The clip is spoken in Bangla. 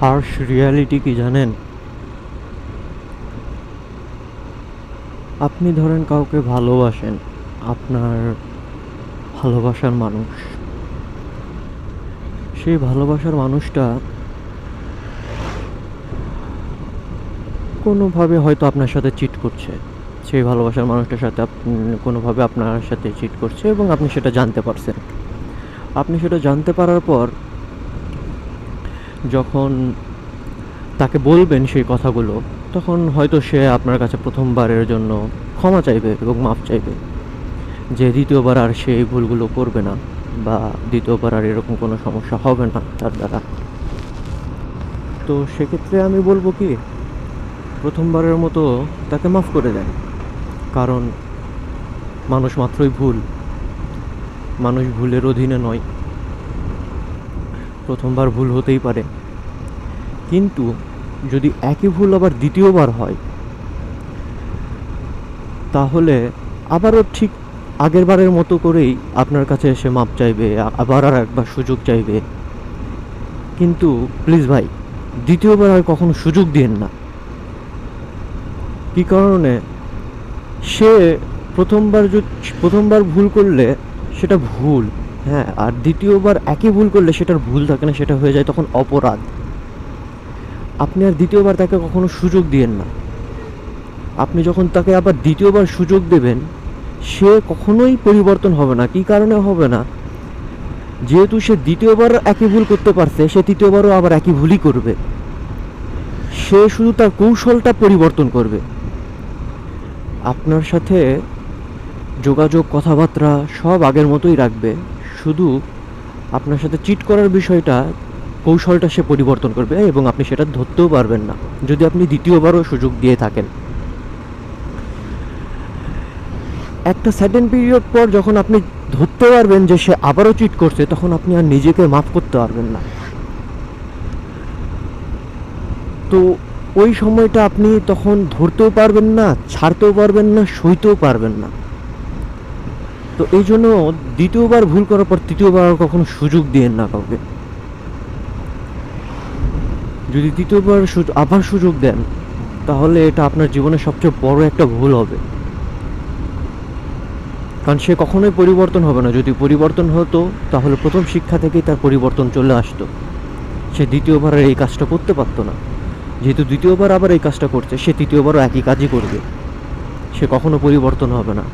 হার্শ রিয়ালিটি কি জানেন? আপনি ধরেন কাউকে ভালোবাসেন, আপনার ভালোবাসার মানুষ, সেই ভালোবাসার মানুষটা কোনোভাবে হয়তো আপনার সাথে চিট করছে। সেই ভালোবাসার মানুষটার সাথে কোনোভাবে আপনার সাথে চিট করছে এবং আপনি সেটা জানতে পারছেন। আপনি সেটা জানতে পারার পর যখন তাকে বলবেন সেই কথাগুলো, তখন হয়তো সে আপনার কাছে প্রথমবারের জন্য ক্ষমা চাইবে এবং মাফ চাইবে, যে দ্বিতীয়বার আর সে এই ভুলগুলো করবে না বা দ্বিতীয়বার আর এরকম কোনো সমস্যা হবে না তার দ্বারা। তো সেক্ষেত্রে আমি বলবো কি, প্রথমবারের মতো তাকে মাফ করে দেন। কারণ মানুষ মাত্রই ভুল, মানুষ ভুলের অধীনে নয়। প্রথমবার ভুল হতেই পারে, কিন্তু যদি একই ভুল আবার দ্বিতীয়বার হয়, তাহলে আবারও ঠিক আগের বারের মতো করেই আপনার কাছে এসে মাপ চাইবে, আবার আর একবার সুযোগ চাইবে। কিন্তু প্লিজ ভাই, দ্বিতীয়বার আর কখনো সুযোগ দিন না। কী কারণে? সে প্রথমবার ভুল করলে সেটা ভুল, হ্যাঁ, আর দ্বিতীয়বার একই ভুল করলে সেটার ভুল থাকে না, সেটা হয়ে যায় তখন অপরাধ। আপনি আর দ্বিতীয়বার তাকে কখনো সুযোগ দিয়েন না। আপনি যখন তাকে আবার দ্বিতীয়বার সুযোগ দেবেন, সে কখনোই পরিবর্তন হবে না। কী কারণে হবে না? যেহেতু সে দ্বিতীয়বার একই ভুল করতে পারছে, সে তৃতীয়বারও আবার একই ভুলই করবে। সে শুধু তার কৌশলটা পরিবর্তন করবে। আপনার সাথে যোগাযোগ, কথাবার্তা সব আগের মতোই রাখবে, শুধু আপনার সাথে চিট করার বিষয়টা, কৌশলটা সে পরিবর্তন করবে এবং আপনি সেটা ধরতেও পারবেন না যদি আপনি দ্বিতীয়বারও সুযোগ দিয়ে থাকেন। একটা সার্টেন পিরিয়ড পর যখন আপনি ধরতে পারবেন যে সে আবারও চিট করছে, তখন আপনি আর নিজেকে মাফ করতে পারবেন না। তো ওই সময়টা আপনি তখন ধরতেও পারবেন না, ছাড়তেও পারবেন না, সইতেও পারবেন না। তো এই জন্য দ্বিতীয়বার ভুল করার পর তৃতীয়বার কখনো সুযোগ দিয়েন না কাউকে। যদি দ্বিতীয়বার আবার সুযোগ দেন, তাহলে এটা আপনার জীবনের সবচেয়ে বড় একটা ভুল হবে। কারণ সে কখনোই পরিবর্তন হবে না। যদি পরিবর্তন হতো, তাহলে প্রথম শিক্ষা থেকেই তার পরিবর্তন চলে আসতো। সে দ্বিতীয়বার আর এই কাজটা করতে পারতো না। যেহেতু দ্বিতীয়বার আবার এই কাজটা করছে, সে তৃতীয়বারও একই কাজই করবে। সে কখনো পরিবর্তন হবে না।